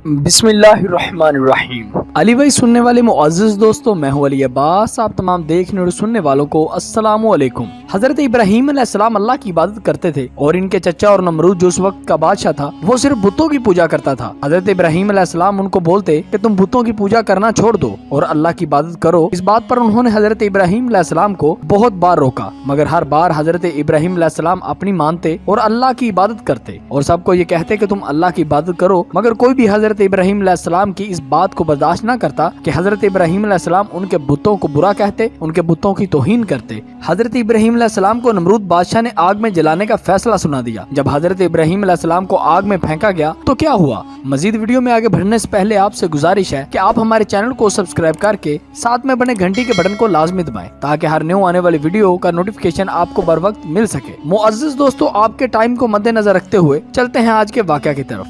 بسم اللہ الرحمن الرحیم۔ علی بھائی سننے والے معزز دوستوں، میں ہوں علی عباس۔ آپ تمام دیکھنے اور سننے والوں کو السلام علیکم۔ حضرت ابراہیم علیہ السلام اللہ کی عبادت کرتے تھے اور ان کے چچا اور نمرود جو اس وقت کا بادشاہ تھا وہ صرف بتوں کی پوجا کرتا تھا۔ حضرت ابراہیم علیہ السلام ان کو بولتے کہ تم بتوں کی پوجا کرنا چھوڑ دو اور اللہ کی عبادت کرو۔ اس بات پر انہوں نے حضرت ابراہیم علیہ السلام کو بہت بار روکا، مگر ہر بار حضرت ابراہیم علیہ السلام اپنی مانتے اور اللہ کی عبادت کرتے اور سب کو یہ کہتے کہ تم اللہ کی عبادت کرو، مگر کوئی بھی حضرت ابراہیم علیہ السلام کی اس بات کو برداشت نہ کرتا کہ حضرت ابراہیم علیہ السلام ان کے بتوں کو برا کہتے، ان کے بتوں کی توہین کرتے۔ حضرت ابراہیم علیہ السلام کو نمرود بادشاہ نے آگ میں جلانے کا فیصلہ سنا دیا۔ جب حضرت ابراہیم علیہ السلام کو آگ میں پھینکا گیا تو کیا ہوا؟ مزید ویڈیو میں آگے بڑھنے سے پہلے آپ سے گزارش ہے کہ آپ ہمارے چینل کو سبسکرائب کر کے ساتھ میں بنے گھنٹی کے بٹن کو لازمی دبائیں تاکہ ہر نیو آنے والی ویڈیو کا نوٹیفیکیشن آپ کو بر وقت مل سکے۔ معزز دوستو، آپ کے ٹائم کو مد نظر رکھتے ہوئے چلتے ہیں آج کے واقعہ کی طرف۔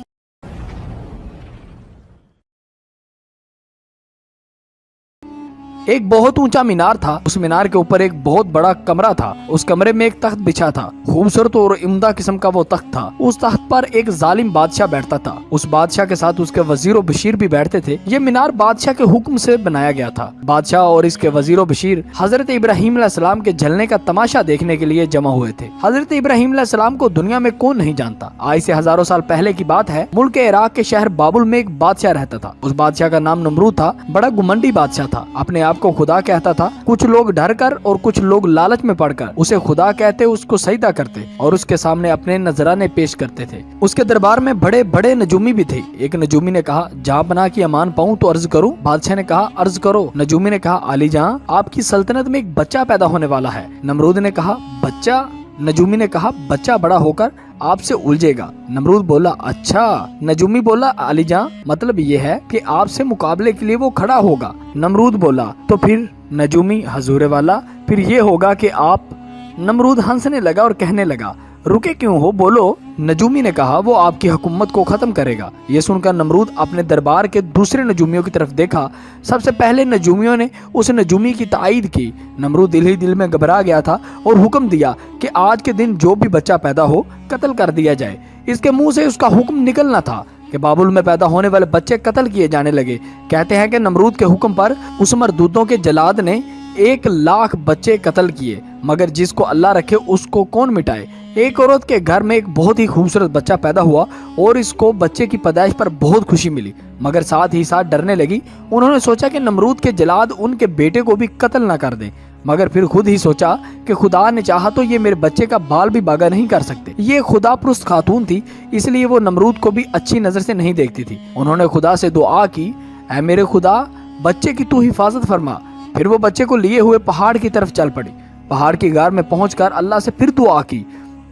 ایک بہت اونچا مینار تھا۔ اس مینار کے اوپر ایک بہت بڑا کمرہ تھا۔ اس کمرے میں ایک تخت بچھا تھا، خوبصورت اور عمدہ قسم کا وہ تخت تھا۔ اس تخت پر ایک ظالم بادشاہ بیٹھتا تھا۔ اس بادشاہ کے ساتھ اس کے وزیر و بشیر بھی بیٹھتے تھے۔ یہ مینار بادشاہ کے حکم سے بنایا گیا تھا۔ بادشاہ اور اس کے وزیر و بشیر حضرت ابراہیم علیہ السلام کے جلنے کا تماشا دیکھنے کے لیے جمع ہوئے تھے۔ حضرت ابراہیم علیہ السلام کو دنیا میں کون نہیں جانتا؟ آج سے ہزاروں سال پہلے کی بات ہے، ملک عراق کے شہر بابل میں ایک بادشاہ رہتا تھا۔ اس بادشاہ کا نام نمرود تھا۔ بڑا گھمنڈی بادشاہ تھا، اپنے آپ کو خدا کہتا تھا۔ کچھ لوگ ڈر کر اور کچھ لوگ لالچ میں پڑ کر اسے خدا کہتے، اس کو سجدہ کرتے اور اس کے سامنے اپنے نذرانے پیش کرتے تھے۔ اس کے دربار میں بڑے بڑے نجومی بھی تھے۔ ایک نجومی نے کہا، جہاں بنا کی امان پاؤں تو عرض کروں۔ بادشاہ نے کہا، عرض کرو۔ نجومی نے کہا، علی جہاں، آپ کی سلطنت میں ایک بچہ پیدا ہونے والا ہے۔ نمرود نے کہا، بچہ؟ نجومی نے کہا، بچہ بڑا ہو کر آپ سے الجھے گا۔ نمرود بولا، اچھا۔ نجومی بولا، علی جہاں، مطلب یہ ہے کہ آپ سے مقابلے کے لیے وہ کھڑا ہوگا۔ نمرود بولا، تو پھر؟ نجومی، حضور والا، پھر یہ ہوگا کہ آپ۔ نمرود ہنسنے لگا اور کہنے لگا، رکے کیوں ہو، بولو۔ نجومی نے کہا، وہ آپ کی حکومت کو ختم کرے گا۔ یہ سن کر نمرود اپنے دربار کے دوسرے نجومیوں کی طرف دیکھا۔ سب سے پہلے نجومیوں نے اس نجومی کی تائید کی۔ نمرود دل ہی دل میں گھبرا گیا تھا اور حکم دیا کہ آج کے دن جو بھی بچہ پیدا ہو قتل کر دیا جائے۔ اس کے منہ سے اس کا حکم نکلنا تھا کہ بابل میں پیدا ہونے والے بچے قتل کیے جانے لگے۔ کہتے ہیں کہ نمرود کے حکم پر اس مردودوں کے جلاد نے 1,00,000 بچے قتل کیے، مگر جس کو اللہ رکھے اس کو کون مٹائے۔ ایک عورت کے گھر میں ایک بہت ہی خوبصورت بچہ پیدا ہوا اور اس کو بچے کی پیدائش پر بہت خوشی ملی، مگر ساتھ ہی ساتھ ڈرنے لگی۔ انہوں نے سوچا کہ نمرود کے جلاد ان کے بیٹے کو بھی قتل نہ کر دیں، مگر پھر خود ہی سوچا کہ خدا نے چاہا تو یہ میرے بچے کا بال بھی باغا نہیں کر سکتے۔ یہ خدا پرست خاتون تھی، اس لیے وہ نمرود کو بھی اچھی نظر سے نہیں دیکھتی تھی۔ انہوں نے خدا سے دعا کی، اے میرے خدا، بچے کی تو حفاظت فرما۔ پھر وہ بچے کو لیے ہوئے پہاڑ کی طرف چل پڑی۔ پہاڑ کی غار میں پہنچ کر اللہ سے پھر دعا کی،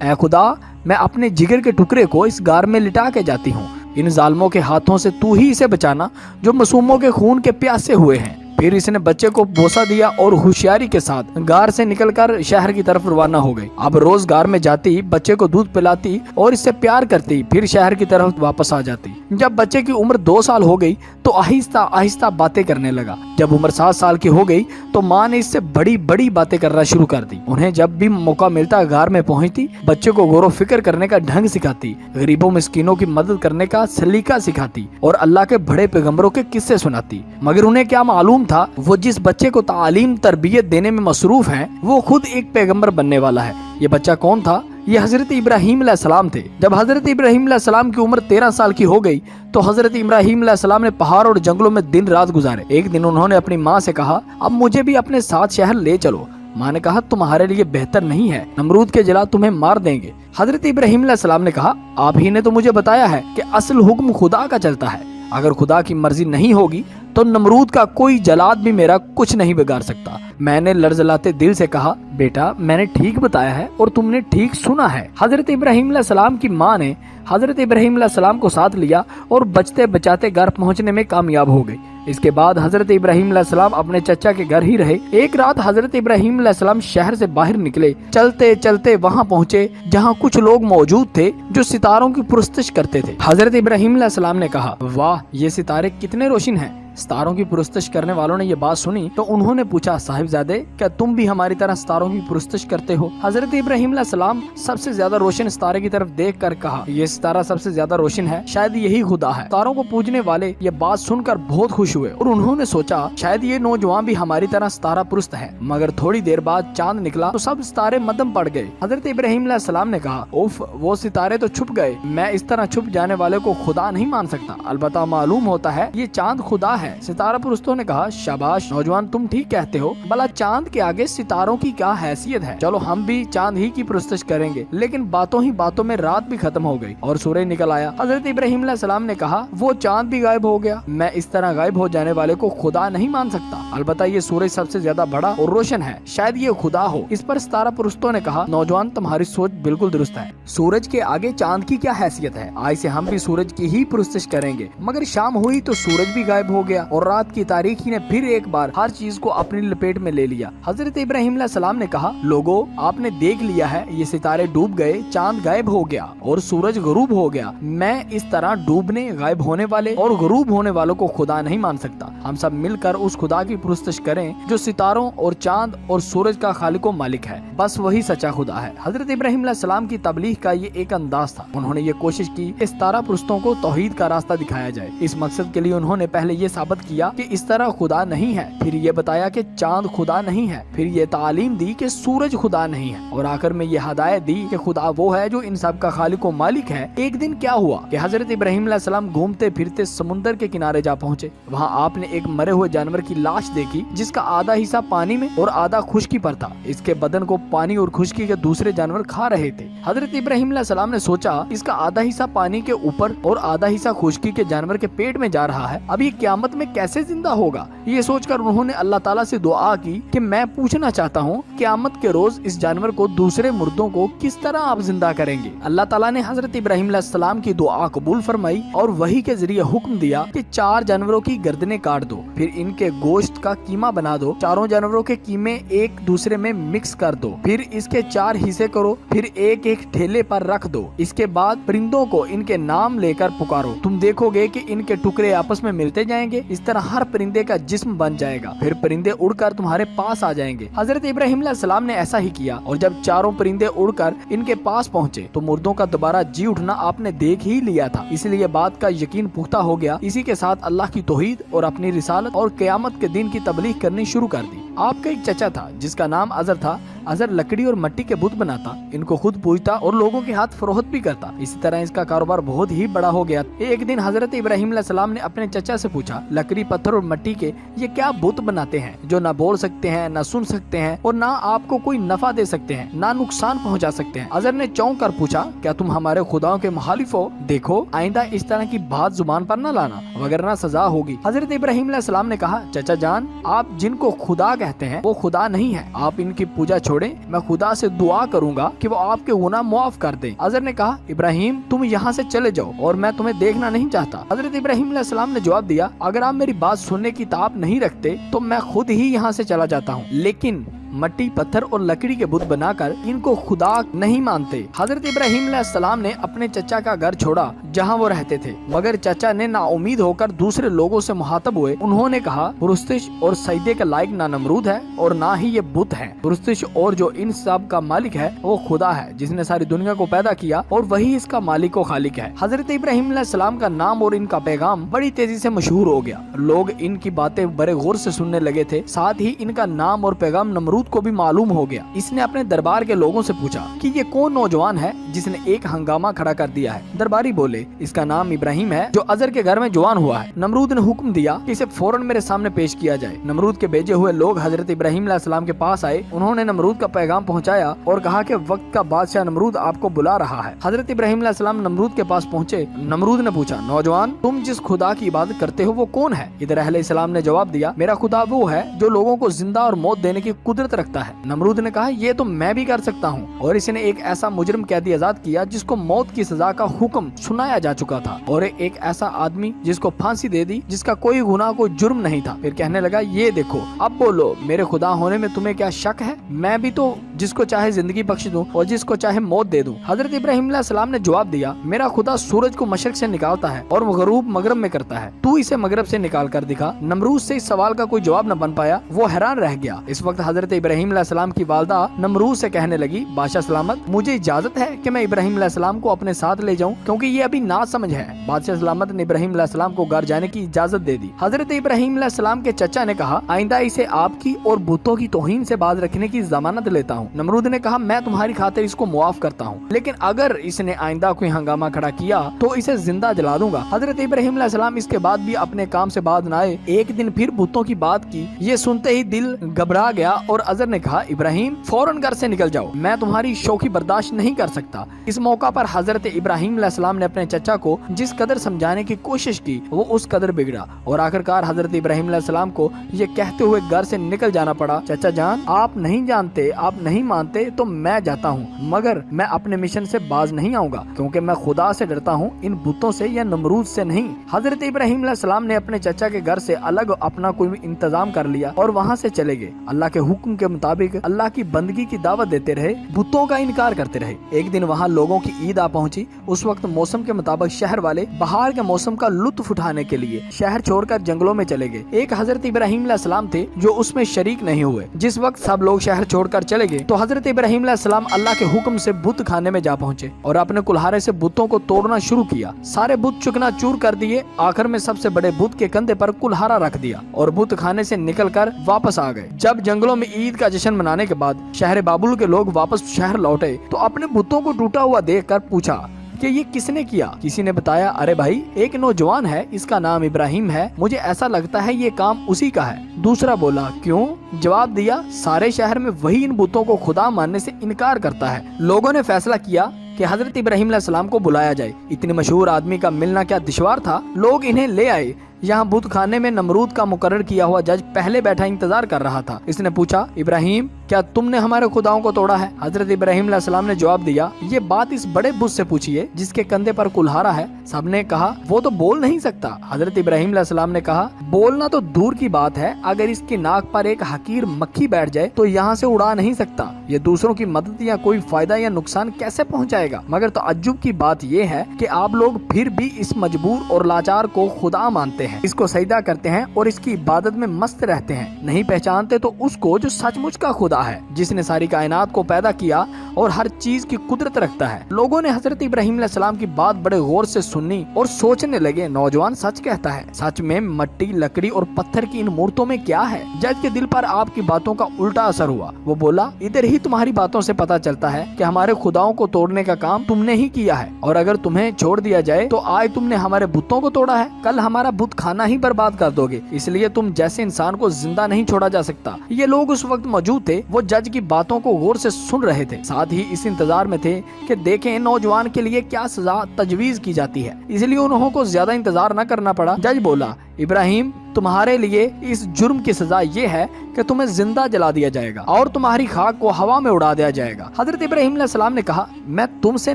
اے خدا، میں اپنے جگر کے ٹکڑے کو اس غار میں لٹا کے جاتی ہوں۔ ان ظالموں کے ہاتھوں سے تو ہی اسے بچانا جو معصوموں کے خون کے پیاسے ہوئے ہیں۔ پھر اس نے بچے کو بوسہ دیا اور ہوشیاری کے ساتھ غار سے نکل کر شہر کی طرف روانہ ہو گئی۔ اب روز غار میں جاتی، بچے کو دودھ پلاتی اور اس سے پیار کرتی، پھر شہر کی طرف واپس آ جاتی۔ جب بچے کی عمر 2 سال ہو گئی تو آہستہ آہستہ باتیں کرنے لگا۔ جب عمر 7 سال کی ہو گئی تو ماں نے اس سے بڑی بڑی باتیں کرنا شروع کر دی۔ انہیں جب بھی موقع ملتا غار میں پہنچتی، بچے کو غور و فکر کرنے کا ڈھنگ سکھاتی، غریبوں مسکینوں کی مدد کرنے کا سلیقہ سکھاتی اور اللہ کے بڑے پیغمبروں کے قصے سناتی۔ مگر انہیں کیا معلوم تھا، وہ جس بچے کو تعلیم تربیت دینے میں مصروف ہیں وہ خود ایک پیغمبر بننے والا ہے۔ یہ بچہ کون تھا؟ یہ حضرت ابراہیم علیہ السلام تھے۔ جب حضرت ابراہیم علیہ السلام کی عمر 13 سال کی ہو گئی تو حضرت ابراہیم علیہ السلام نے پہاڑ اور جنگلوں میں دن رات گزارے۔ ایک دن انہوں نے اپنی ماں سے کہا، اب مجھے بھی اپنے ساتھ شہر لے چلو۔ ماں نے کہا، تمہارے لیے بہتر نہیں ہے، نمرود کے جلاد تمہیں مار دیں گے۔ حضرت ابراہیم علیہ السلام نے کہا، آپ ہی نے تو مجھے بتایا ہے کہ اصل حکم خدا کا چلتا ہے۔ اگر خدا کی مرضی نہیں ہوگی تو نمرود کا کوئی جلاد بھی میرا کچھ نہیں بگاڑ سکتا۔ میں نے لرزلاتے دل سے کہا، بیٹا، میں نے ٹھیک بتایا ہے اور تم نے ٹھیک سنا ہے۔ حضرت ابراہیم علیہ السلام کی ماں نے حضرت ابراہیم علیہ السلام کو ساتھ لیا اور بچتے بچاتے گھر پہنچنے میں کامیاب ہو گئی۔ اس کے بعد حضرت ابراہیم علیہ السلام اپنے چچا کے گھر ہی رہے۔ ایک رات حضرت ابراہیم علیہ السلام شہر سے باہر نکلے۔ چلتے چلتے وہاں پہنچے جہاں کچھ لوگ موجود تھے جو ستاروں کی پرستش کرتے تھے۔ حضرت ابراہیم علیہ السلام نے کہا، واہ، یہ ستارے کتنے روشن ہیں، सितारों की पुरस्तिश करने वालों ने ये बात सुनी तो उन्होंने पूछा, साहिबजादे क्या तुम भी हमारी तरह सितारों की पुरस्तिश करते हो? हजरत इब्राहिम अलैहिस्सलाम सबसे ज्यादा रोशन सितारे की तरफ देख कर कहा, ये सितारा सबसे ज्यादा रोशन है, शायद यही खुदा है। सितारों को पूजने वाले ये बात सुनकर बहुत खुश हुए और उन्होंने सोचा शायद ये नौजवान भी हमारी तरह सितारा पुरस्त है। मगर थोड़ी देर बाद चांद निकला तो सब सितारे मदम पड़ गए। हजरत इब्राहिम अलैहिस्सलाम ने कहा, उफ वो सितारे तो छुप गए, मैं इस तरह छुप जाने वाले को खुदा नहीं मान सकता, अलबत्ता मालूम होता है ये चांद खुदा है। सितारा पुरस्तों ने कहा, शाबाश नौजवान, तुम ठीक कहते हो, भला चांद के आगे सितारों की क्या हैसियत है, चलो हम भी चांद ही की पुरस्तिश करेंगे। लेकिन बातों ही बातों में रात भी खत्म हो गई और सूरज निकल आया। हजरत इब्राहिम अलैहिस्सलाम ने कहा, वो चांद भी गायब हो गया, मैं इस तरह गायब हो जाने वाले को खुदा नहीं मान सकता, अलबत्ता ये सूरज सबसे ज्यादा बड़ा और रोशन है, शायद ये खुदा हो। इस पर सितारा पुरस्तों ने कहा, नौजवान तुम्हारी सोच बिल्कुल दुरुस्त है, सूरज के आगे चांद की क्या हैसियत है, आज से हम भी सूरज की ही पुरस्तिश करेंगे। मगर शाम हुई तो सूरज भी गायब हो गया और रात की तारीकी ने फिर एक बार हर चीज को अपनी लपेट में ले लिया। हजरत इब्राहिम अलैहिस्सलाम ने कहा, लोगो आपने देख लिया है, ये सितारे डूब गए, चांद गायब हो गया और सूरज गरूब हो गया, मैं इस तरह डूबने, गायब होने वाले और गरूब होने वालों को खुदा नहीं मान सकता। हम सब मिलकर उस खुदा की पुरस्तिश करें जो सितारों और चांद और सूरज का खालिक व मालिक है, बस वही सच्चा खुदा है। हजरत इब्राहिम अलैहिस्सलाम की तबलीग का ये एक अंदाज था। उन्होंने ये कोशिश की कि सितारा पुरस्तों को तौहीद का रास्ता दिखाया जाए। इस मकसद के लिए उन्होंने पहले ये साबित किया कि इस तरह खुदा नहीं है, फिर ये बताया कि चांद खुदा नहीं है, फिर ये तालीम दी कि सूरज खुदा नहीं है और आखिर में ये हदायत दी कि खुदा वो है जो इन सब का खालिक व मालिक है। एक दिन क्या हुआ कि हजरत इब्राहिम अलैहिस्सलाम घूमते फिरते समुंदर के किनारे जा पहुँचे। वहाँ आपने एक मरे हुए जानवर की लाश देखी जिसका आधा हिस्सा पानी में और आधा खुश्की पर था। इसके बदन को पानी और खुश्की के दूसरे जानवर खा रहे थे। हजरत इब्राहिम अलैहिस्सलाम ने सोचा इसका आधा हिस्सा पानी के ऊपर और आधा हिस्सा खुश्की के जानवर के पेट में जा रहा है, अब ये क़यामत में कैसे जिंदा होगा। ये सोचकर उन्होंने अल्लाह ताला से दुआ की कि मैं पूछना चाहता हूँ क़यामत के रोज इस जानवर को दूसरे मुर्दों को किस तरह आप जिंदा करेंगे। अल्लाह ताला ने हजरत इब्राहिम अलैहिस्सलाम की दुआ कबूल फरमाई और वही के जरिए हुक्म दिया कि 4 जानवरों की गर्दनें काट दो, फिर इनके गोश्त का कीमा बना दो, चारों जानवरों के कीमे एक दूसरे में मिक्स कर दो, फिर इसके 4 हिस्से करो, फिर एक एक ठेले पर रख दो। इसके बाद परिंदों को इनके नाम लेकर पुकारो, तुम देखोगे कि इनके टुकड़े आपस में मिलते जाएंगे, इस तरह हर परिंदे का जिस्म बन जाएगा, फिर परिंदे उड़कर तुम्हारे पास आ जाएंगे। हजरत इब्राहिम अलैहिस्सलाम ने ऐसा ही किया और जब चारों परिंदे उड़कर इनके पास पहुँचे तो मुर्दों का दोबारा जी उठना आपने देख ही लिया था, इसलिए बात का यकीन पुख्ता हो गया। इसी के साथ अल्लाह की तौहीद और अपनी रिसालत और क़यामत के दिन की तबलीग करनी शुरू कर दी। आपका एक चचा था जिसका नाम अजर था। अजर लकड़ी और मिट्टी के बुत बनाता, इनको खुद पूजता और लोगों के हाथ फरोख्त भी करता। इसी तरह इसका कारोबार बहुत ही बड़ा हो गया। एक दिन हजरत इब्राहिम अलैहिस्सलाम ने अपने चचा से पूछा, लकड़ी, पत्थर और मिट्टी के ये क्या बुत बनाते हैं जो ना बोल सकते हैं, ना सुन सकते हैं और ना आपको कोई नफा दे सकते हैं, ना नुकसान पहुंचा सकते हैं। अजर ने चौंक कर पूछा, क्या तुम हमारे खुदाओं के मुखालिफ हो? देखो आइंदा इस तरह की बात जुबान पर न लाना वगरना सजा होगी। हजरत इब्राहिम अलैहिस्सलाम ने कहा, चचा जान, आप जिनको खुदा कहते हैं वो खुदा नहीं है, आप इनकी पूजा छोड़ें, मैं खुदा से दुआ करूंगा कि वो आपके गुनाह मुआफ कर दे। अजर ने कहा, इब्राहिम तुम यहाँ से चले जाओ और मैं तुम्हें देखना नहीं चाहता। हजरत इब्राहिम अलैहिस्सलाम ने जवाब दिया, अगर आप मेरी बात सुनने की ताब नहीं रखते तो मैं खुद ही यहाँ से चला जाता हूँ, लेकिन मिट्टी, पत्थर और लकड़ी के बुत बनाकर इनको खुदा नहीं मानते। हजरत इब्राहिम अलैहिस्सलाम ने अपने चचा का घर छोड़ा जहाँ वो रहते थे, मगर चचा ने नाउमीद होकर दूसरे लोगों से मुखातब हुए। उन्होंने कहा, पुरस्तिश और सजदे का लायक ना नमरूद है और ना ही ये बुत है, पुरस्तिश और जो इन सब का मालिक है वो खुदा है जिसने सारी दुनिया को पैदा किया और वही इसका मालिक व खालिक है। हजरत इब्राहिम अलैहिस्सलाम का नाम और इनका पैगाम बड़ी तेजी से मशहूर हो गया। लोग इनकी बातें बड़े गौर से सुनने लगे थे, साथ ही इनका नाम और पैगाम नमरूद को भी मालूम हो गया। इसने अपने दरबार के लोगों से पूछा कि ये कौन नौजवान है जिसने एक हंगामा खड़ा कर दिया है। दरबारी बोले, इसका नाम इब्राहिम है जो अजर के घर में जवान हुआ है। नमरूद ने हुक्म दिया कि इसे फौरन मेरे सामने पेश किया जाए। नमरूद के भेजे हुए लोग हजरत इब्राहिम अलैहिस्सलाम के पास आए। उन्होंने नमरूद का पैगाम पहुंचाया और कहा कि वक्त का बादशाह नमरूद आपको बुला रहा है। हजरत इब्राहिम अलैहिस्सलाम नमरूद के पास पहुंचे। नमरूद ने पूछा, नौजवान तुम जिस खुदा की इबादत करते हो वो कौन है? इधर अहले इस्लाम ने जवाब दिया, मेरा खुदा वो है जो लोगों को जिंदा और मौत देने की कुदरत रखता है। नमरूद ने कहा, ये तो मैं भी कर सकता हूँ। और इसने एक ऐसा मुजरिम कैदी आजाद किया जिसको मौत की सजा का हुक्म सुनाया जा चुका था और एक ऐसा आदमी जिसको फांसी दे दी जिसका कोई गुनाह, कोई जुर्म नहीं था। फिर कहने लगा, ये देखो, अब बोलो मेरे खुदा होने में तुम्हें क्या शक है? मैं भी तो जिसको चाहे जिंदगी बख्श दूं और जिसको चाहे मौत दे दूं। हजरत इब्राहिम अलैहिस्सलाम ने जवाब दिया, मेरा खुदा सूरज को मशरक से निकालता है और गरूब मगरब में करता है, तू इसे मगरब से निकाल कर दिखा। नमरूद से इस सवाल का कोई जवाब न बन पाया, वो हैरान रह गया। इस वक्त हजरत इब्राहिम अलैहिस्सलाम की वालदा नमरूद से कहने लगी, बादशाह सलामत, मुझे इजाजत है कि मैं इब्राहिम अलैहिस्सलाम को अपने साथ ले जाऊं, क्योंकि ये अभी ना समझ है। बादशाह सलामत ने इब्राहिम अलैहिस्सलाम को घर जाने की इजाजत दे दी। हजरत इब्राहिम अलैहिस्सलाम के चचा ने कहा, आइंदा इसे आपकी और बुतों की तौहीन से बाज रखने की जमानत लेता हूँ। नमरूद ने कहा, मैं तुम्हारी खातिर इसको मुआफ करता हूँ, लेकिन अगर इसने आइंदा कोई हंगामा खड़ा किया तो इसे जिंदा जला दूंगा। हजरत इब्राहिम अलैहिस्सलाम इसके बाद भी अपने काम से बाज न आए। एक दिन फिर बुतों की बात की। ये सुनते ही दिल घबरा गया और अजर ने कहा, इब्राहिम फौरन घर से निकल जाओ, मैं तुम्हारी शौकी बर्दाश्त नहीं कर सकता। इस मौका पर हजरत इब्राहिम अलैहिस्सलाम ने अपने चचा को जिस कदर समझाने की कोशिश की वो उस कदर बिगड़ा और आखिरकार हजरत इब्राहिम अलैहिस्सलाम को ये कहते हुए घर से निकल जाना पड़ा, चचा जान, आप नहीं जानते, आप नहीं मानते तो मैं जाता हूँ, मगर मैं अपने मिशन से बाज नहीं आऊंगा, क्योंकि मैं खुदा से डरता हूँ, इन बुतों से या नमरूद से नहीं। हजरत इब्राहिम अलैहिस्सलाम ने अपने चचा के घर से अलग अपना कोई इंतजाम कर लिया और वहाँ से चले गए। अल्लाह के हुक्म के मुताबिक अल्लाह की बंदगी की दावत देते रहे, बुतों का इनकार करते रहे। एक दिन वहाँ लोगों की ईद आ पहुंची। उस वक्त मौसम के मुताबिक शहर वाले बहार के मौसम का लुत्फ उठाने के लिए शहर छोड़कर जंगलों में चले गए। एक हजरत इब्राहिम अलैहिस्सलाम थे जो उसमें शरीक नहीं हुए। जिस वक्त सब लोग शहर छोड़कर चले गए तो हजरत इब्राहिम अलैहिस्सलाम अल्लाह के हुक्म से बुत खाने में जा पहुंचे और अपने कुल्हारे से बुतों को तोड़ना शुरू किया। सारे बुत चुकना चूर कर दिए। आखिर में सबसे बड़े बुत के कंधे पर कुल्हारा रख दिया और बुत खाने से निकलकर वापस आ गए। जब जंगलों में ईद का जश्न मनाने के बाद शहर बाबुल के लोग वापस शहर लौटे तो अपने बुतों को टूटा हुआ देखकर पूछा कि ये किसने किया। किसी ने बताया, अरे भाई, एक नौजवान है, इसका नाम इब्राहिम है, मुझे ऐसा लगता है ये काम उसी का है। दूसरा बोला, क्यों? जवाब दिया, सारे शहर में वही इन बुतों को खुदा मानने से इनकार करता है। लोगों ने फैसला किया कि हजरत इब्राहिम अलैहिस्सलाम को बुलाया जाए। इतने मशहूर आदमी का मिलना क्या दुश्वार था। लोग इन्हें ले आए। यहाँ बुत खाने में नमरूद का मुकर्रर किया हुआ जज पहले बैठा इंतजार कर रहा था। इसने पूछा, इब्राहिम, क्या तुमने हमारे खुदाओं को तोड़ा है? हजरत इब्राहिम अलैहिस्सलाम ने जवाब दिया, ये बात इस बड़े बुत से पूछिए जिसके कंधे पर कुल्हारा है। सबने कहा, वो तो बोल नहीं सकता। हजरत इब्राहिम अलैहिस्सलाम ने कहा, बोलना तो दूर की बात है, अगर इसकी नाक पर एक हकीर मक्खी बैठ जाए तो यहाँ से उड़ा नहीं सकता। ये दूसरों की मदद या कोई फायदा या नुकसान कैसे पहुँचाएगा? मगर तअज्जुब की बात यह है कि आप लोग फिर भी इस मजबूर और लाचार को खुदा मानते हैं, इसको सजदा करते हैं और इसकी इबादत में मस्त रहते हैं। नहीं पहचानते तो उसको जो सचमुच का खुदा है, जिसने सारी कायनात को पैदा किया और हर चीज की कुदरत रखता है। लोगों ने हजरत इब्राहिम अलैहिस्सलाम की बात बड़े गौर से सुनी और सोचने लगे, नौजवान सच कहता है। सच में मट्टी, लकड़ी और पत्थर की इन मूर्तों में क्या है? जज के दिल पर आपकी बातों का उल्टा असर हुआ। वो बोला, इधर ही तुम्हारी बातों से पता चलता है कि हमारे खुदाओं को तोड़ने का काम तुमने ही किया है, और अगर तुम्हें छोड़ दिया जाए तो आज तुमने हमारे बुतों को तोड़ा है, कल हमारा बुत खाना ही बर्बाद कर दोगे। इसलिए तुम जैसे इंसान को जिंदा नहीं छोड़ा जा सकता। ये लोग उस वक्त मौजूद थे, वो जज की बातों को गौर से सुन रहे थे, साथ ही इस इंतजार में थे कि देखें नौजवान के लिए क्या सजा तजवीज की जाती है। इसलिए उन्होंने को ज्यादा इंतजार न करना पड़ा। जज बोला, इब्राहिम, तुम्हारे लिए इस जुर्म की सजा ये है कि तुम्हें जिंदा जला दिया जाएगा और तुम्हारी खाक को हवा में उड़ा दिया जाएगा। हजरत इब्राहिम अलैहिस्सलाम ने कहा, मैं तुमसे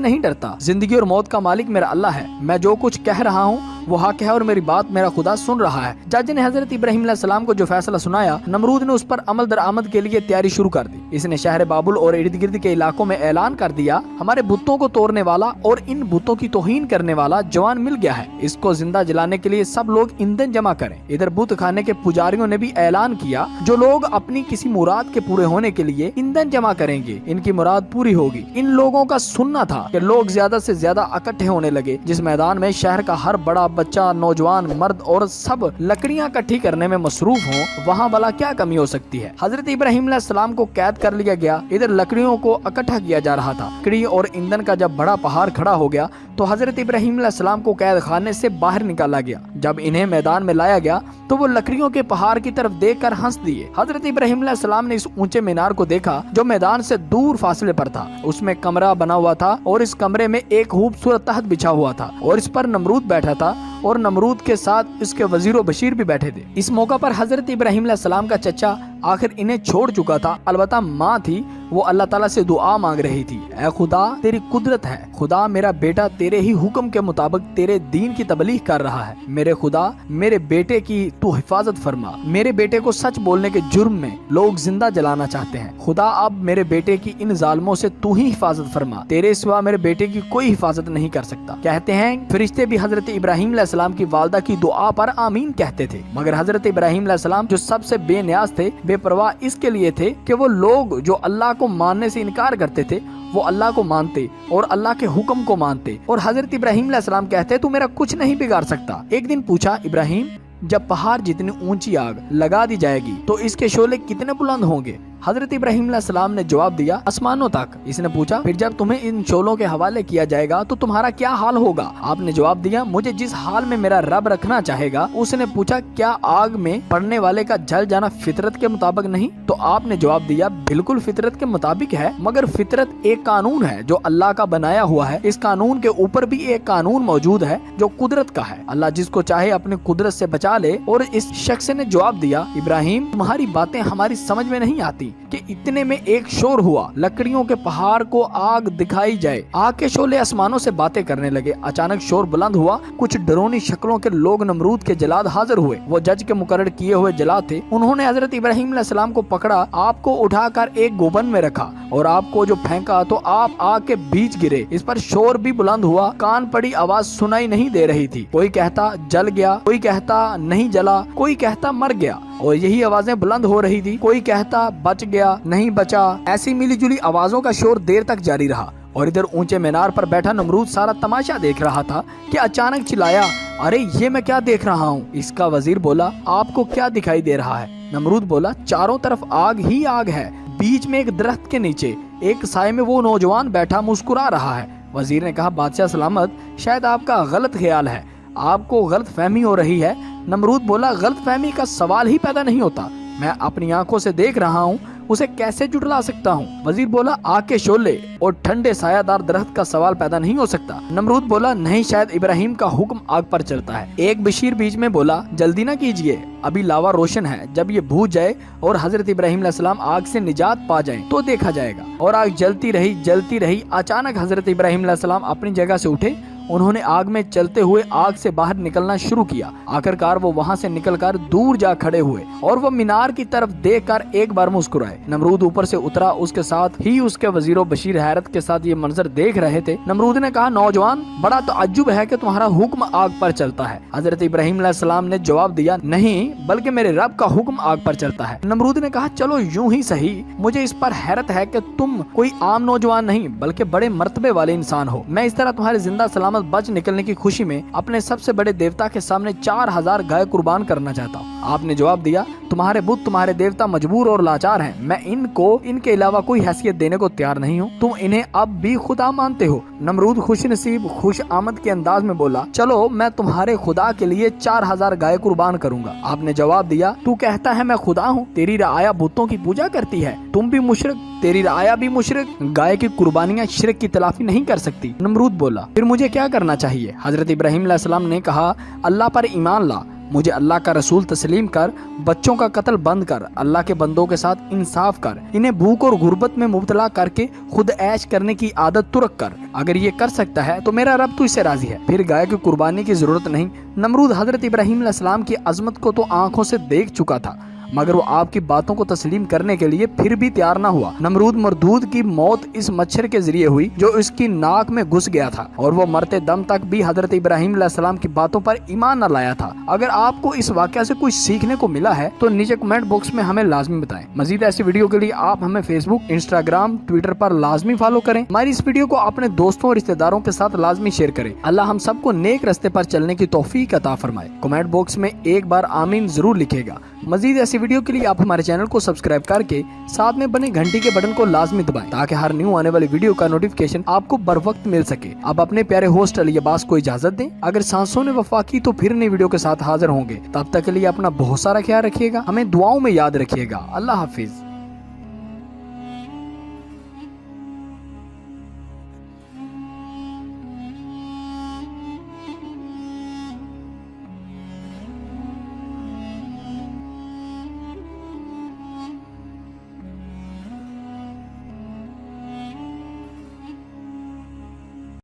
नहीं डरता, जिंदगी और मौत का मालिक मेरा अल्लाह है। मैं जो कुछ कह रहा हूँ वो हक है और मेरी बात मेरा खुदा सुन रहा है। जज ने हजरत इब्राहिम अलैहिस्सलाम को जो फैसला सुनाया, नमरूद ने उस पर अमल दरामद के लिए तैयारी शुरू कर दी। इसने शहर बाबुल और इर्द गिर्द के इलाकों में ऐलान कर दिया, हमारे बुतों को तोड़ने वाला और इन बुतों की तौहीन करने वाला जवान मिल गया है, इसको जिंदा जलाने के लिए सब लोग ईंधन जमा करें। इधर बुत खाने के पुजारियों ने भी ऐलान किया, जो लोग अपनी किसी मुराद के पूरे होने के लिए ईंधन जमा करेंगे, इनकी मुराद पूरी होगी। इन लोगों का सुनना था कि लोग ज्यादा से ज्यादा इकट्ठे होने लगे। जिस मैदान में शहर का हर बड़ा बच्चा, नौजवान, मर्द और सब लकड़ियां इकट्ठी करने में मसरूफ हों, वहाँ भला क्या कमी हो सकती है। हजरत इब्राहिम अलैहिस्सलाम को कैद कर लिया गया। इधर लकड़ियों को इकट्ठा किया जा रहा था। लकड़ी और ईंधन का जब बड़ा पहाड़ खड़ा हो गया तो हजरत इब्राहिम अलैहिस्सलाम को कैद खाने से बाहर निकाला गया। जब इन्हें मैदान में लाया गया तो वो लकड़ियों के पहाड़ की तरफ देखकर हंस दिए। हजरत इब्राहिम अलैहिस्सलाम ने इस ऊंचे मीनार को देखा जो मैदान से दूर फासले पर था। उसमें कमरा बना हुआ था और इस कमरे में एक खूबसूरत तख्त बिछा हुआ था और इस पर नमरूद बैठा था और नमरूद के साथ इसके वजीर बशीर भी बैठे थे। इस मौका पर हजरत इब्राहिम अलैहिस्सलाम का चचा आखिर इन्हें छोड़ चुका था। अलबत्ता माँ थी, वो अल्लाह ताला से दुआ मांग रही थी, ऐ खुदा तेरी कुदरत है, खुदा मेरा बेटा तेरे ही हुक्म के मुताबिक तेरे दीन की तबलीग कर रहा है, मेरे खुदा मेरे बेटे की तू हिफाजत फरमा। मेरे बेटे को सच बोलने के जुर्म में लोग जिंदा जलाना चाहते हैं, खुदा अब मेरे बेटे की इन जालिमों से तू ही हिफाजत फरमा, तेरे सिवा मेरे बेटे की कोई हिफाजत नहीं कर सकता। कहते हैं फरिश्ते भी हजरत इब्राहिम अलैहिस्सलाम की वालदा की दुआ पर आमीन कहते थे, मगर हजरत इब्राहिम अलैहिस्सलाम जो सबसे बेनियाज थे, बेपरवाह इसके लिए थे कि वो लोग जो अल्लाह को मानने से इनकार करते थे वो अल्लाह को मानते और अल्लाह के हुक्म को मानते। और हजरत इब्राहिम अलैहिस्सलाम कहते तू मेरा कुछ नहीं बिगाड़ सकता। एक दिन पूछा, इब्राहिम जब पहाड़ जितनी ऊंची आग लगा दी जाएगी तो इसके शोले कितने बुलंद होंगे? हजरत इब्राहिम अलैहिस्सलाम ने जवाब दिया, आसमानों तक। इसने पूछा, फिर जब तुम्हें इन शोलों के हवाले किया जाएगा तो तुम्हारा क्या हाल होगा? आपने जवाब दिया, मुझे जिस हाल में मेरा रब रखना चाहेगा। उसने पूछा, क्या आग में पड़ने वाले का जल जाना फितरत के मुताबिक नहीं? तो आपने जवाब दिया, बिल्कुल फितरत के मुताबिक है, मगर फितरत एक कानून है जो अल्लाह का बनाया हुआ है। इस कानून के ऊपर भी एक कानून मौजूद है जो कुदरत का है। अल्लाह जिसको चाहे अपनी कुदरत से बचा ले। और इस शख्स ने जवाब दिया, इब्राहिम तुम्हारी बातें हमारी समझ में नहीं आती कि इतने में एक शोर हुआ, लकड़ियों के पहाड़ को आग दिखाई जाए। आग के शोले आसमानों से बातें करने लगे। अचानक शोर बुलंद हुआ, कुछ डरोनी शक्लों के लोग नमरूद के जलाद हाजिर हुए। वो जज के मुकर्रर किए हुए जलाद थे। उन्होंने हजरत इब्राहिम अलैहिस्सलाम को पकड़ा, आपको उठाकर एक गोबन में रखा और आपको जो फेंका तो आप आग के बीच गिरे। इस पर शोर भी बुलंद हुआ, कान पड़ी आवाज सुनाई नहीं दे रही थी। कोई कहता जल गया, कोई कहता नहीं जला, कोई कहता मर गया, और यही आवाजें बुलंद हो रही थी। कोई कहता बच गया, नहीं बचा। ऐसी मिली जुली आवाजों का शोर देर तक जारी रहा। और इधर ऊंचे मीनार पर बैठा नमरूद सारा तमाशा देख रहा था कि अचानक चिल्लाया, अरे ये मैं क्या देख रहा हूँ? इसका वजीर बोला, आपको क्या दिखाई दे रहा है? नमरूद बोला, चारों तरफ आग ही आग है, बीच में एक दरख्त के नीचे एक साए में वो नौजवान बैठा मुस्कुरा रहा है। वजीर ने कहा, बादशाह सलामत, शायद आपका गलत ख्याल है, आपको गलत फहमी हो रही है। नमरूद बोला, गलत फहमी का सवाल ही पैदा नहीं होता, मैं अपनी आंखों से देख रहा हूँ, उसे कैसे जुटला सकता हूँ? वजीर बोला, आग के शोले और ठंडे सायादार दरख्त का सवाल पैदा नहीं हो सकता। नमरूद बोला, नहीं, शायद इब्राहिम का हुक्म आग पर चलता है। एक बशीर बीच में बोला, जल्दी ना कीजिए, अभी लावा रोशन है, जब ये भूज जाए और हजरत इब्राहिम अलैहिस्सलाम आग से निजात पा जाएं तो देखा जाएगा। और आग जलती रही। अचानक हजरत इब्राहिम अलैहिस्सलाम अपनी जगह से उठे। उन्होंने आग में चलते हुए आग से बाहर निकलना शुरू किया। आखिरकार वो वहाँ से निकलकर दूर जा खड़े हुए और वो मीनार की तरफ देखकर एक बार मुस्कुराए। नमरूद ऊपर से उतरा, उसके साथ ही उसके वजीरो बशीर हैरत के साथ ये मंजर देख रहे थे। नमरूद ने कहा, नौजवान, बड़ा ताज्जुब है कि तुम्हारा हुक्म आग पर चलता है। हजरत इब्राहिम अलैहिस्सलाम ने जवाब दिया, नहीं, बल्कि मेरे रब का हुक्म आग पर चलता है। नमरूद ने कहा, चलो यूं ही सही, मुझे इस पर हैरत है कि तुम कोई आम नौजवान नहीं बल्कि बड़े मर्तबे वाले इंसान हो। मैं इस तरह तुम्हारे जिंदा सलामत बच निकलने की खुशी में अपने सबसे बड़े देवता के सामने 4000 गाय कुर्बान करना चाहता हूँ। आपने जवाब दिया, तुम्हारे बुत, तुम्हारे देवता मजबूर और लाचार हैं, मैं इनको इनके अलावा कोई हैसियत देने को तैयार नहीं हूँ, तुम इन्हें अब भी खुदा मानते हो। नमरूद खुश नसीब खुश आमद के अंदाज में बोला, चलो मैं तुम्हारे खुदा के लिए 4000 गाय कुर्बान करूंगा। आपने जवाब दिया, तू कहता है मैं खुदा हूँ, तेरी राया बुतों की पूजा करती है, तुम भी मुशरिक, तेरी राया भी मुशरिक, गाय की कुर्बानियां शिरक की तलाफी नहीं कर सकती। नमरूद बोला, फिर मुझे क्या करना चाहिए? हजरत इब्राहिम अलैहिस्सलाम ने कहा, अल्लाह पर ईमान ला, मुझे अल्लाह का रसूल तस्लीम कर, बच्चों का कत्ल बंद कर, अल्लाह के बंदों के साथ इंसाफ कर, इन्हें भूख और गुर्बत में मुब्तला करके खुद ऐश करने की आदत तुरक कर। अगर ये कर सकता है तो मेरा रब तो इससे राजी है, फिर गाय की कुर्बानी की जरूरत नहीं। नमरूद हजरत इब्राहिम अलैहिस्सलाम की अजमत को तो आंखों से देख चुका था, मगर वो आपकी बातों को तस्लीम करने के लिए फिर भी तैयार न हुआ। नमरूद मरदूद की मौत इस मच्छर के जरिए हुई जो इसकी नाक में घुस गया था, और वो मरते दम तक भी हजरत इब्राहिम अलैहिस्सलाम की बातों पर ईमान न लाया था। अगर आपको इस वाकया से कुछ सीखने को मिला है तो नीचे कमेंट बॉक्स में हमें लाजमी बताएं। मजीद ऐसी वीडियो के लिए आप हमें फेसबुक, इंस्टाग्राम, ट्विटर पर लाजमी फॉलो करें। हमारी इस वीडियो को अपने दोस्तों और रिश्तेदारों के साथ लाजमी शेयर करें। अल्लाह हम सबको नेक रास्ते पर चलने की तौफीक अता फरमाए। कमेंट बॉक्स में एक बार आमीन जरूर लिखेगा। मजीद ऐसी वीडियो के लिए आप हमारे चैनल को सब्सक्राइब करके साथ में बने घंटी के बटन को लाजमी दबाएं ताकि हर न्यू आने वाली वीडियो का नोटिफिकेशन आपको बर वक्त मिल सके। अब अपने प्यारे होस्ट अली अब्बास को इजाजत दें। अगर सांसों ने वफा की तो फिर नई वीडियो के साथ हाजिर होंगे। तब तक के लिए अपना बहुत सारा ख्याल रखिएगा, हमें दुआओं में याद रखिएगा। अल्लाह हाफिज।